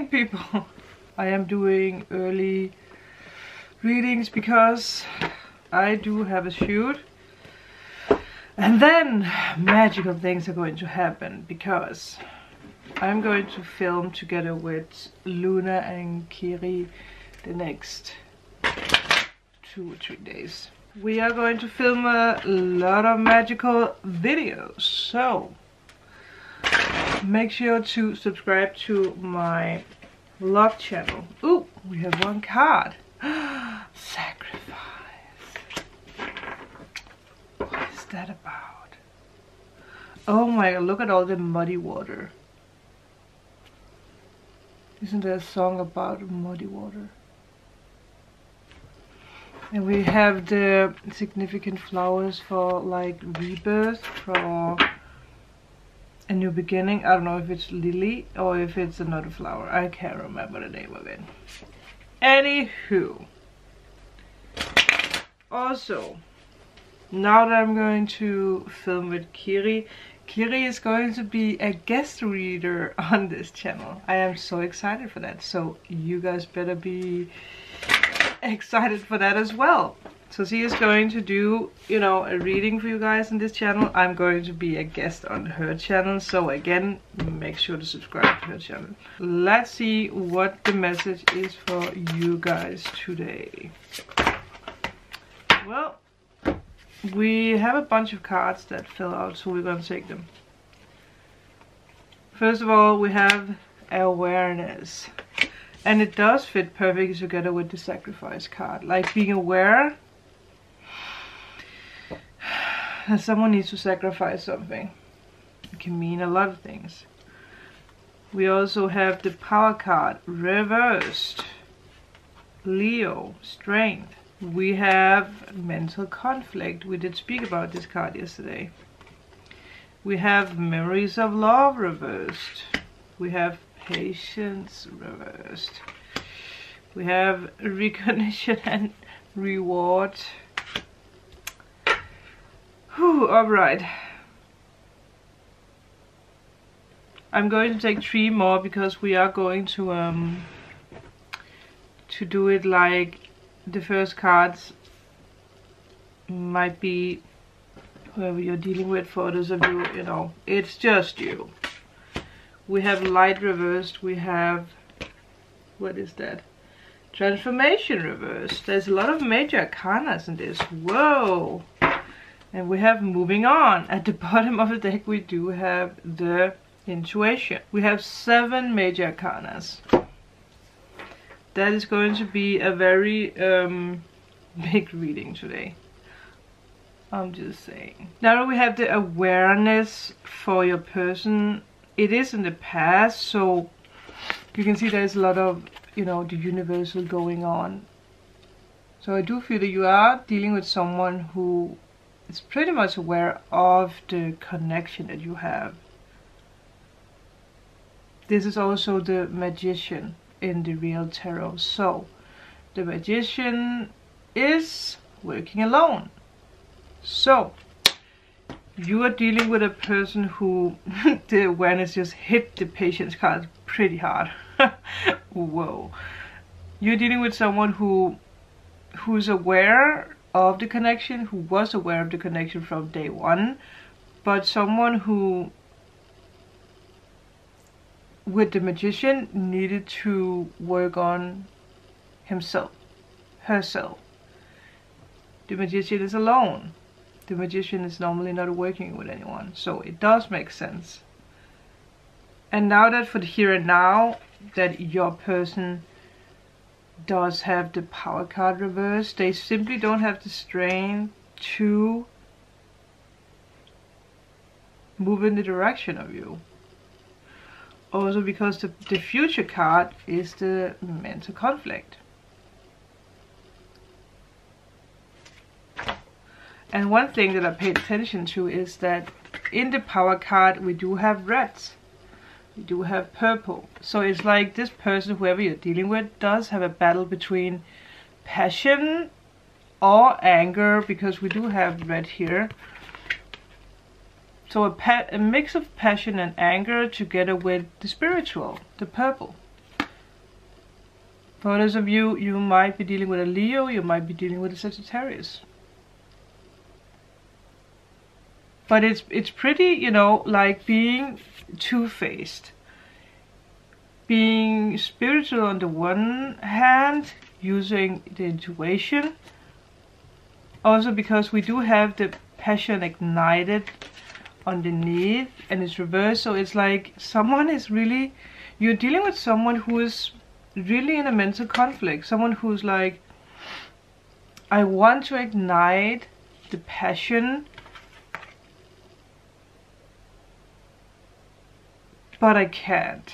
morning, people. I am doing early readings because I do have a shoot. And then magical things are going to happen because I'm going to film together with Luna and Kiris the next 2 or 3 days. We are going to film a lot of magical videos, so make sure to subscribe to my vlog channel. Ooh, we have one card. Sacrifice. What is that about? Oh my god, look at all the muddy water. Isn't there a song about muddy water? And we have the significant flowers for like rebirth, for a new beginning. I don't know if it's lily or if it's another flower. I can't remember the name of it. Anywho. Also, now that I'm going to film with Kiris, Kiris is going to be a guest reader on this channel. I am so excited for that. So you guys better be excited for that as well. So she is going to do, you know, a reading for you guys on this channel. I'm going to be a guest on her channel. So again, make sure to subscribe to her channel. Let's see what the message is for you guys today. Well, we have a bunch of cards that fell out, so we're going to take them. First of all, we have awareness. And it does fit perfectly together with the sacrifice card. Like being aware that someone needs to sacrifice something. It can mean a lot of things. We also have the power card reversed. Leo, strength. We have mental conflict. We did speak about this card yesterday. We have memories of love reversed. We have patience reversed. We have recognition and reward. Whew, alright. I'm going to take 3 more because we are going to do it like the first cards might be whoever you're dealing with. For others of you, you know, it's just you. We have light reversed. We have, what is that? Transformation reversed. There's a lot of major arcanas in this. Whoa! And we have moving on. At the bottom of the deck we do have the intuition. We have 7 major arcanas. That is going to be a very big reading today. I'm just saying. Now that we have the awareness for your person, it is in the past, so you can see there's a lot of, you know, the universal going on. So I do feel that you are dealing with someone who is pretty much aware of the connection that you have. This is also the magician in the real tarot. So the magician is working alone. So you are dealing with a person who the awareness just hit the patience card pretty hard. Whoa. You're dealing with someone who's aware of the connection, who was aware of the connection from day one, but someone who, with the magician, needed to work on himself, herself. The magician is alone. The magician is normally not working with anyone, so it does make sense. And now that for the here and now, that your person does have the power card reversed, they simply don't have the strength to move in the direction of you. Also because the future card is the mental conflict. And one thing that I paid attention to is that in the power card we do have reds. We do have purple. So it's like this person, whoever you're dealing with, does have a battle between passion or anger, because we do have red here. So a mix of passion and anger together with the spiritual, the purple. For others of you, you might be dealing with a Leo, you might be dealing with a Sagittarius. But it's pretty, you know, like being two-faced. Being spiritual on the one hand, using the intuition. Also because we do have the passion ignited underneath and it's reversed. So it's like someone is really, you're dealing with someone who is really in a mental conflict. Someone who's like, I want to ignite the passion, but I can't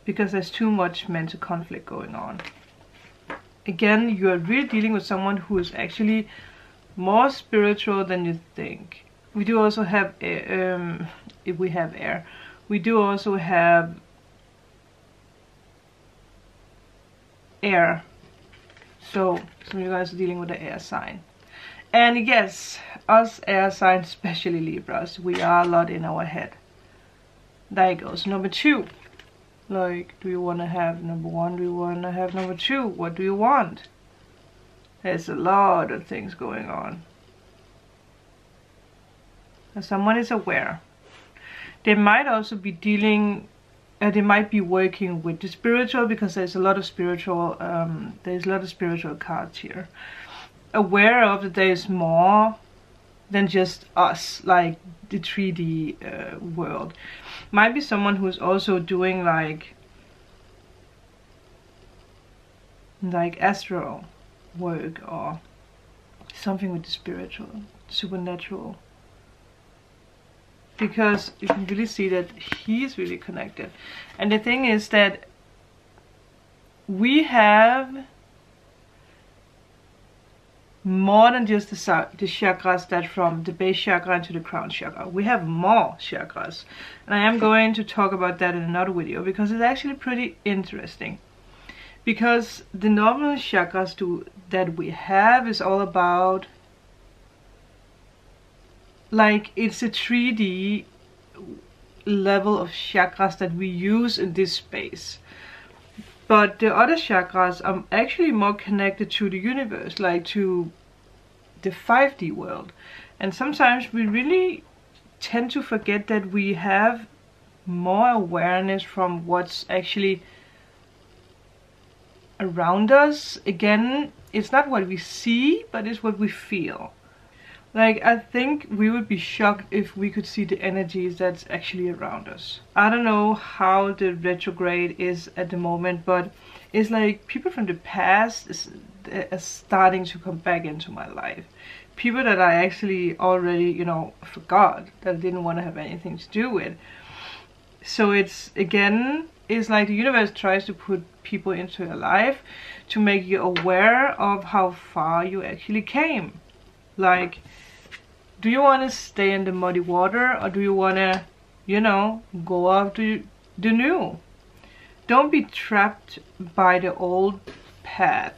because there's too much mental conflict going on. Again, you are really dealing with someone who is actually more spiritual than you think. We do also have if we have air, we do also have air. So some of you guys are dealing with the air sign. And yes, us air signs, especially Libras, we are a lot in our head. There it goes. Number 2. Like, do you want to have number 1? Do you want to have number 2? What do you want? There's a lot of things going on. And someone is aware. They might also be dealing, they might be working with the spiritual, because there's a lot of spiritual, cards here. Aware of that there's more than just us, like the 3D world. Might be someone who's also doing like astral work or something with the spiritual, supernatural. Because you can really see that he's really connected. And the thing is that we have more than just the chakras that from the base chakra to the crown chakra. We have more chakras. And I am going to talk about that in another video because it's actually pretty interesting. Because the normal chakras that we have is all about, like, it's a 3D level of chakras that we use in this space. But the other chakras are actually more connected to the universe, like to the 5D world. And sometimes we really tend to forget that we have more awareness from what's actually around us. Again, it's not what we see, but it's what we feel. Like, I think we would be shocked if we could see the energies that's actually around us. I don't know how the retrograde is at the moment, but it's like people from the past is starting to come back into my life. People that I actually already, you know, forgot, that I didn't want to have anything to do with. So it's, again, it's like the universe tries to put people into your life to make you aware of how far you actually came. Like, do you want to stay in the muddy water, or do you want to, you know, go after the new? Don't be trapped by the old path,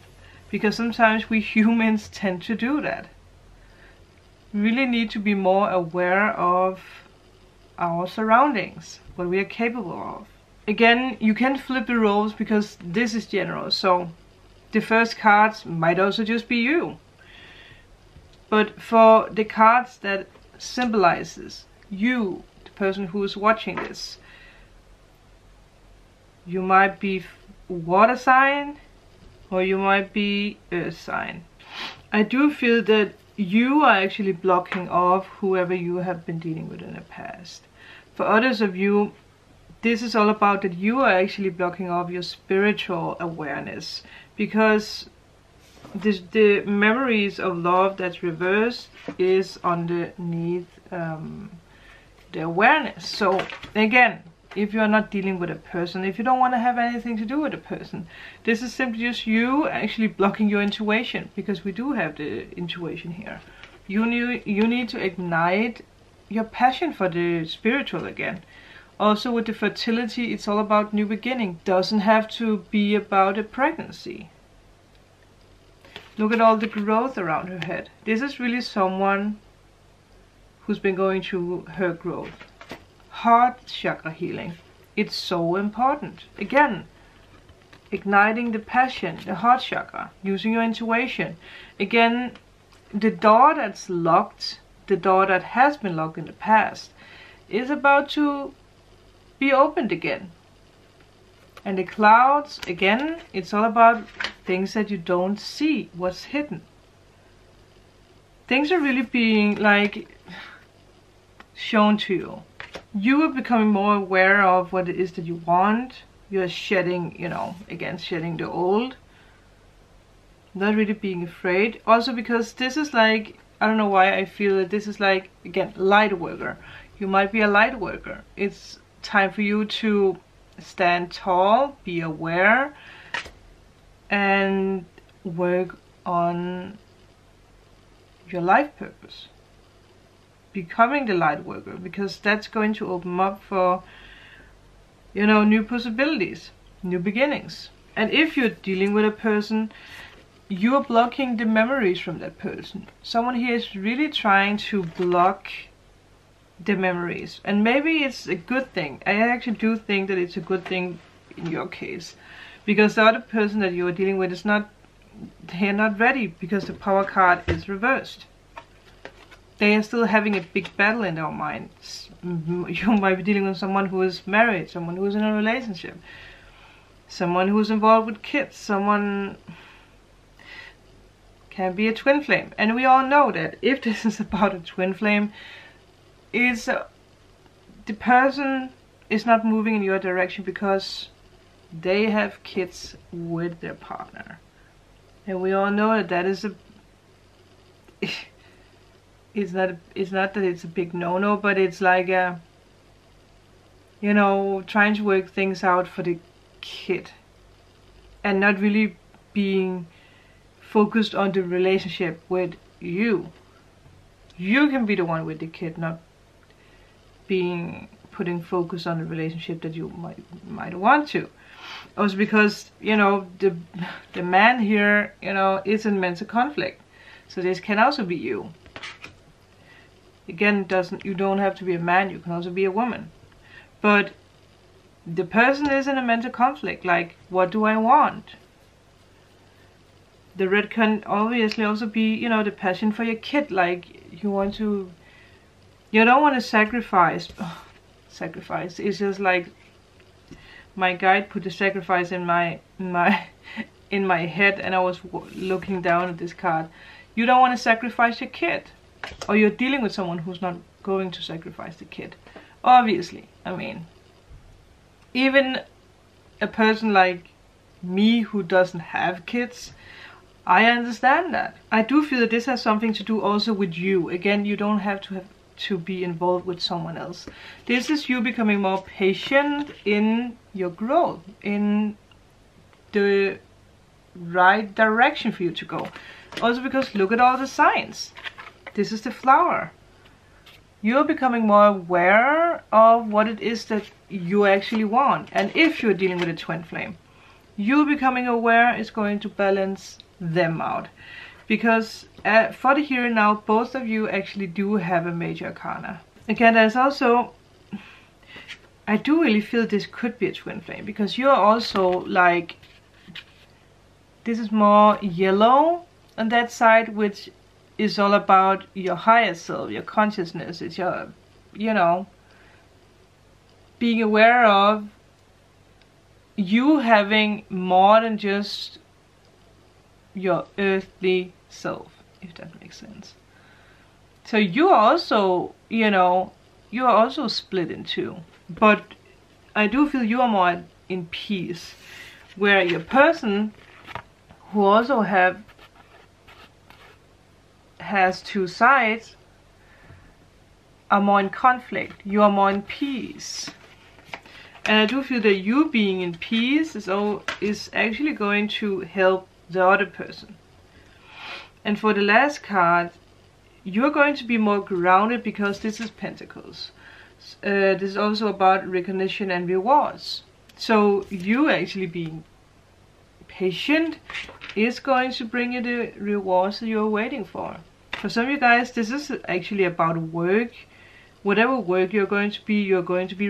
because sometimes we humans tend to do that. We really need to be more aware of our surroundings, what we are capable of. Again, you can flip the roles because this is general, so the first cards might also just be you. But for the cards that symbolizes you, the person who is watching this, you might be water sign or you might be earth sign. I do feel that you are actually blocking off whoever you have been dealing with in the past. For others of you, this is all about that you are actually blocking off your spiritual awareness, because the memories of love that's reversed is underneath the awareness. So again, if you're not dealing with a person, if you don't want to have anything to do with a person, this is simply just you actually blocking your intuition, because we do have the intuition here. You need to ignite your passion for the spiritual again. Also with the fertility, it's all about new beginning. Doesn't have to be about a pregnancy. Look at all the growth around her head. This is really someone who's been going through her growth. Heart chakra healing. It's so important. Again, igniting the passion, the heart chakra, using your intuition. Again, the door that's locked, the door that has been locked in the past, is about to be opened again. And the clouds, again, it's all about things that you don't see, what's hidden. Things are really being like shown to you. You are becoming more aware of what it is that you want. You're shedding, you know, again, shedding the old. Not really being afraid. Also because this is like, I don't know why I feel that this is like, again, light worker. You might be a light worker. It's time for you to stand tall, be aware, and work on your life purpose. Becoming the light worker, because that's going to open up for, you know, new possibilities, new beginnings. And if you're dealing with a person, you are blocking the memories from that person. Someone here is really trying to block the memories, and maybe it's a good thing. I actually do think that it's a good thing in your case, because the other person that you are dealing with is not, they're not ready, because the power card is reversed. They are still having a big battle in their minds. You might be dealing with someone who is married, someone who is in a relationship, someone who is involved with kids, someone can be a twin flame. And we all know that if this is about a twin flame, is the person is not moving in your direction because they have kids with their partner. And we all know that that is a it's not that it's a big no-no, but it's like a, you know, trying to work things out for the kid and not really being focused on the relationship with you. You can be the one with the kid, not putting focus on the relationship that you might want to. Also because, you know, the man here, you know, is in mental conflict. So this can also be you. Again, you don't have to be a man, you can also be a woman. But the person is in a mental conflict, like, what do I want? The red can obviously also be, you know, the passion for your kid, like you don't want to sacrifice. Sacrifice. It's just like my guide put the sacrifice in my head, and I was looking down at this card. You don't want to sacrifice your kid, or you're dealing with someone who's not going to sacrifice the kid. Obviously, I mean, even a person like me who doesn't have kids, I understand that. I do feel that this has something to do also with you. Again, you don't have to be involved with someone else. This is you becoming more patient in your growth, in the right direction for you to go. Also because look at all the signs. This is the flower. You're becoming more aware of what it is that you actually want. And if you're dealing with a twin flame, you becoming aware is going to balance them out. Because for the here and now, both of you actually do have a major arcana. Again, there's also, I do really feel this could be a twin flame, because you're also like, this is more yellow on that side, which is all about your higher self, your consciousness. It's your, you know, being aware of you having more than just your earthly self, if that makes sense. So you are also, you know, you are also split in two. But I do feel you are more in peace, where your person who also has two sides are more in conflict. You are more in peace. And I do feel that you being in peace is actually going to help the other person. And for the last card, you're going to be more grounded, because this is Pentacles. This is also about recognition and rewards. So you actually being patient is going to bring you the rewards that you're waiting for. For some of you guys, this is actually about work. Whatever work you're going to be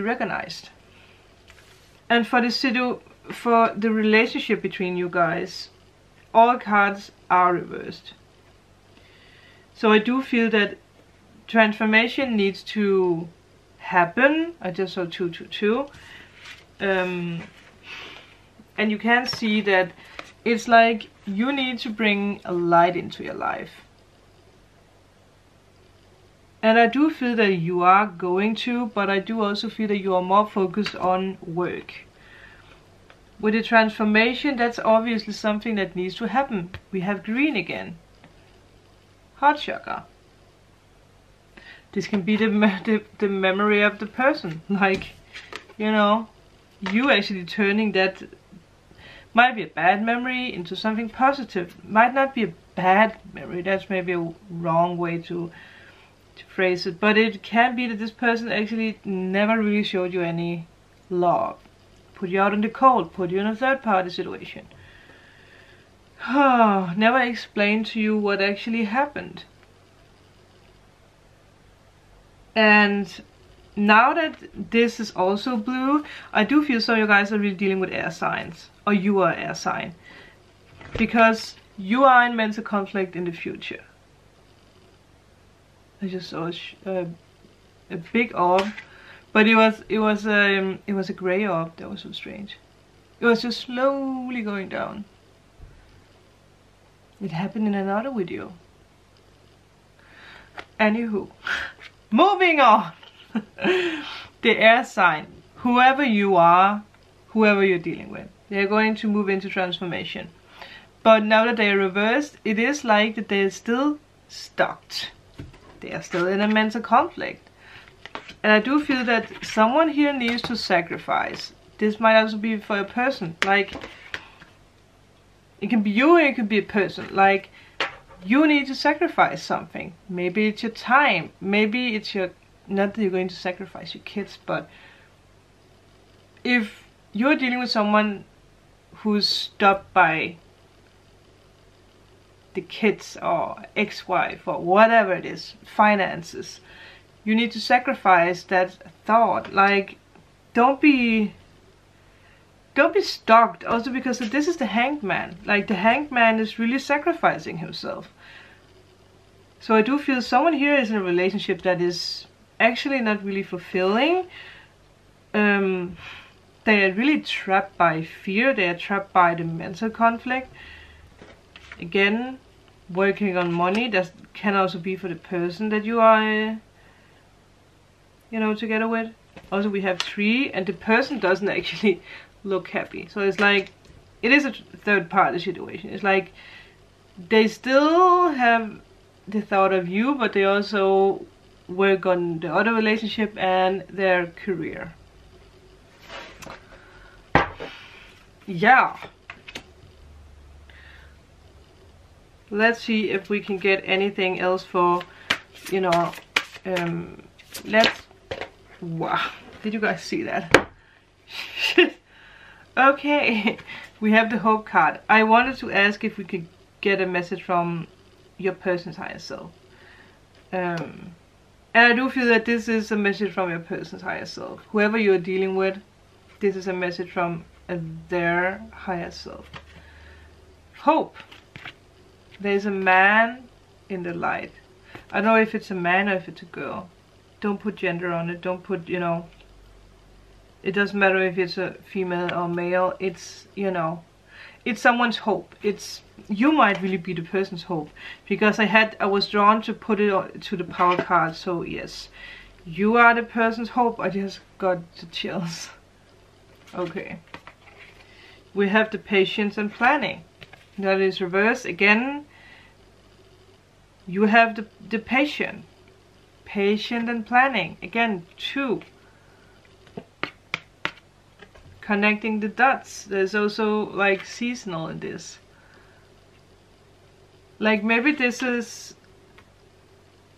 recognized. And for the for the relationship between you guys, all cards are reversed. So I do feel that transformation needs to happen. I just saw 2, 2, 2. And you can see that it's like you need to bring a light into your life. And I do feel that you are going to, but I do also feel that you are more focused on work. With the transformation, that's obviously something that needs to happen. We have green again. Heart chakra. This can be the memory of the person. Like, you know, you actually turning that, might be a bad memory, into something positive. Might not be a bad memory. That's maybe a wrong way to phrase it. But it can be that this person actually never really showed you any love. Put you out in the cold. Put you in a third party situation. Never explained to you what actually happened. And now that this is also blue, I do feel some of you guys are really dealing with air signs. Or you are air sign. Because you are in mental conflict in the future. I just saw a big orb. But it was a gray orb. That was so strange. It was just slowly going down. It happened in another video. Anywho, moving on. The air sign, whoever you are, whoever you're dealing with, they're going to move into transformation. But now that they're reversed, it is like that they're still stuck. They are still in a mental conflict. And I do feel that someone here needs to sacrifice. This might also be for a person. Like, it can be you or it could be a person. Like, you need to sacrifice something. Maybe it's your time. Maybe it's your... Not that you're going to sacrifice your kids, but... If you're dealing with someone who's stopped by the kids or ex-wife or whatever it is, finances... You need to sacrifice that thought. Like, don't be stuck. Also because this is the hanged man. Like, the hanged man is really sacrificing himself. So I do feel someone here is in a relationship that is actually not really fulfilling. They are really trapped by fear. They are trapped by the mental conflict. Again, working on money. That can also be for the person that you are... you know, together with. Also we have 3 and the person doesn't actually look happy. So it's like, it is a third party situation. It's like, they still have the thought of you, but they also work on the other relationship and their career. Yeah. Let's see if we can get anything else for, you know, let's... Wow, did you guys see that? Okay, we have the hope card. I wanted to ask if we could get a message from your person's higher self. And I do feel that this is a message from your person's higher self. Whoever you're dealing with, this is a message from their higher self. Hope. There's a man in the light. I don't know if it's a man or if it's a girl. Don't put gender on it. Don't put, you know, it doesn't matter if it's a female or male. It's, you know, it's someone's hope. It's, you might really be the person's hope. Because I was drawn to put it to the power card. So yes, you are the person's hope. I just got the chills. Okay. We have the patience and planning. That is reversed again. You have the patience. Patient and planning. Again, 2. Connecting the dots. There's also like seasonal in this. Like maybe this is...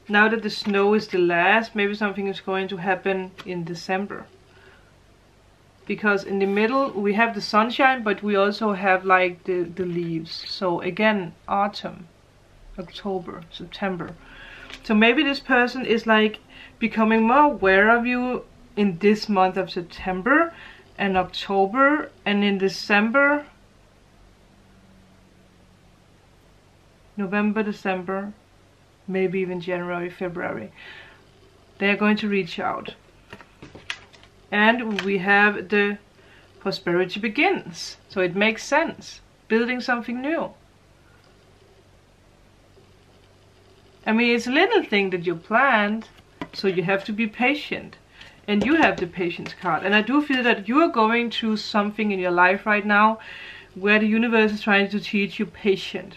Now that the snow is the last, maybe something is going to happen in December. Because in the middle we have the sunshine, but we also have like the leaves. So again, autumn, October, September. So maybe this person is like becoming more aware of you in this month of September. and October, and in December, November, December, maybe even January, February, they are going to reach out. And we have the prosperity begins, so it makes sense, building something new. I mean, it's a little thing that you planned, so you have to be patient. And you have the patience card. And I do feel that you are going through something in your life right now where the universe is trying to teach you patience.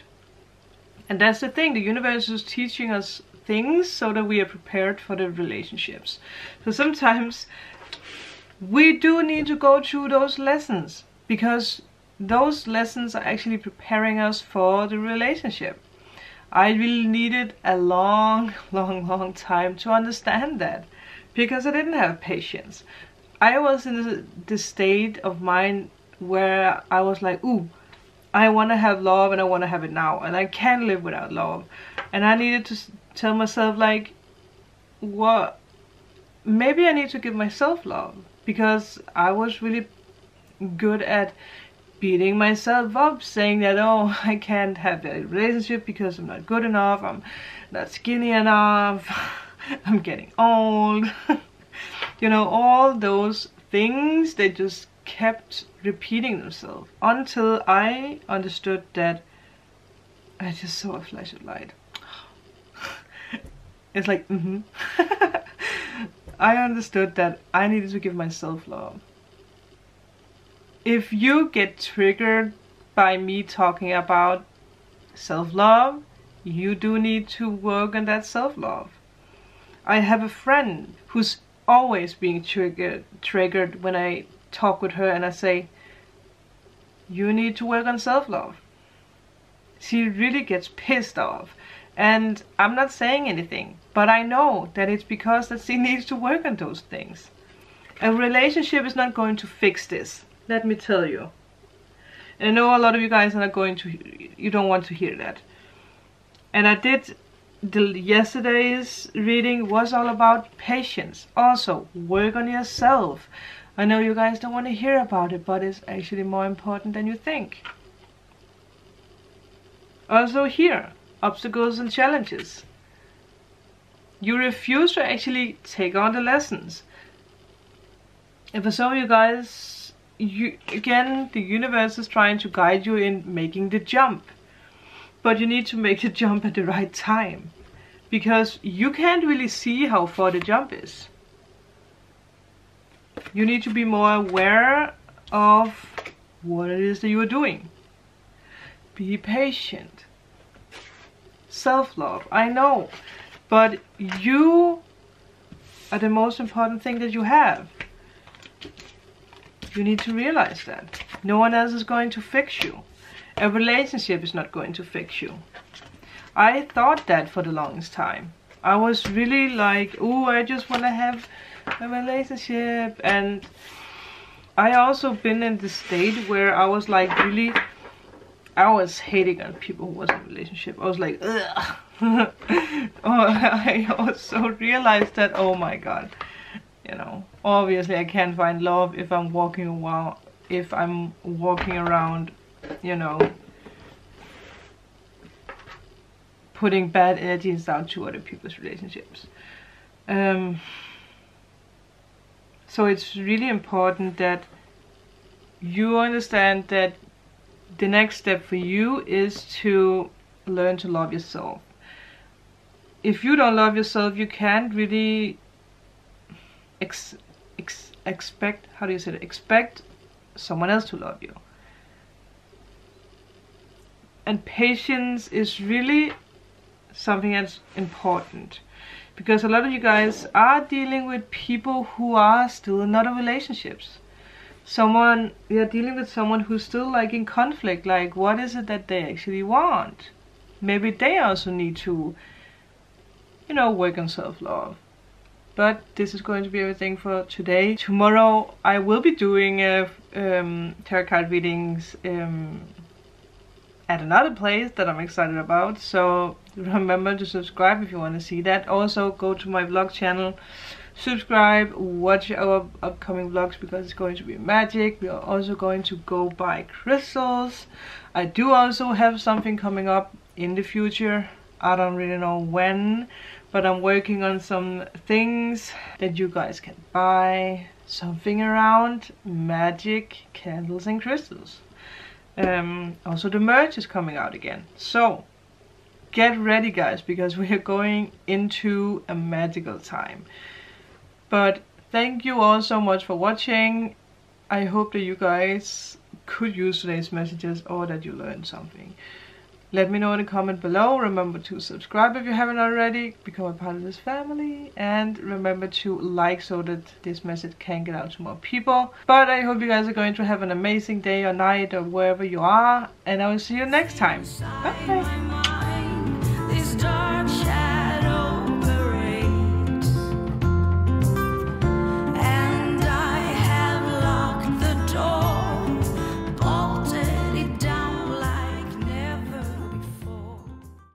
And that's the thing, the universe is teaching us things so that we are prepared for the relationships. So sometimes we do need to go through those lessons, because those lessons are actually preparing us for the relationship. I really needed a long time to understand that, because I didn't have patience. I was in the state of mind where I was like, ooh, I want to have love and I want to have it now, and I can't live without love. And I needed to tell myself, like, what? Maybe I need to give myself love, because I was really good at beating myself up, saying that, oh, I can't have a relationship because I'm not good enough, I'm not skinny enough, I'm getting old. You know, all those things, they just kept repeating themselves until I understood that I just saw a flash of light. It's like, I understood that I needed to give myself love. If you get triggered by me talking about self-love, you do need to work on that self-love. I have a friend who's always being triggered when I talk with her and I say, you need to work on self-love. She really gets pissed off. And I'm not saying anything, but I know that it's because that she needs to work on those things. A relationship is not going to fix this, let me tell you. And I know a lot of you guys are not going to, you don't want to hear that. And I did, yesterday's reading was all about patience. Also, work on yourself. I know you guys don't want to hear about it, but it's actually more important than you think. Also here, obstacles and challenges. You refuse to actually take on the lessons. And for some of you guys, again, the universe is trying to guide you in making the jump. But you need to make the jump at the right time, because you can't really see how far the jump is. You need to be more aware of what it is that you are doing. Be patient. Self-love, I know, but you are the most important thing that you have. You need to realize that. No one else is going to fix you. A relationship is not going to fix you. I thought that for the longest time. I was really like, oh, I just want to have a relationship. And I also been in the state where I was like really, I was hating on people who was in a relationship. I was like, ugh. I also realized that, oh my god, you know, obviously I can't find love if I'm walking around, you know, putting bad energies down to other people's relationships. So it's really important that you understand that the next step for you is to learn to love yourself. If you don't love yourself, you can't really expect, how do you say it? Expect someone else to love you. And patience is really something that's important, because a lot of you guys are dealing with people who are still not in relationships. You're dealing with someone who's still like in conflict, like what is it that they actually want? Maybe they also need to, you know, work on self-love. But this is going to be everything for today. Tomorrow I will be doing tarot card readings at another place that I'm excited about. So remember to subscribe if you want to see that. Also go to my vlog channel subscribe, watch our upcoming vlogs because it's going to be magic. We are also going to go buy crystals. I do also have something coming up in the future. I don't really know when, but I'm working on some things that you guys can buy. Something around magic, candles and crystals. Also the merch is coming out again. So get ready guys, because we are going into a magical time. But thank you all so much for watching. I hope that you guys could use today's messages or that you learned something. Let me know in the comment below. Remember to subscribe if you haven't already. Become a part of this family. And remember to like so that this message can get out to more people. But I hope you guys are going to have an amazing day or night or wherever you are. And I will see you next time. Bye.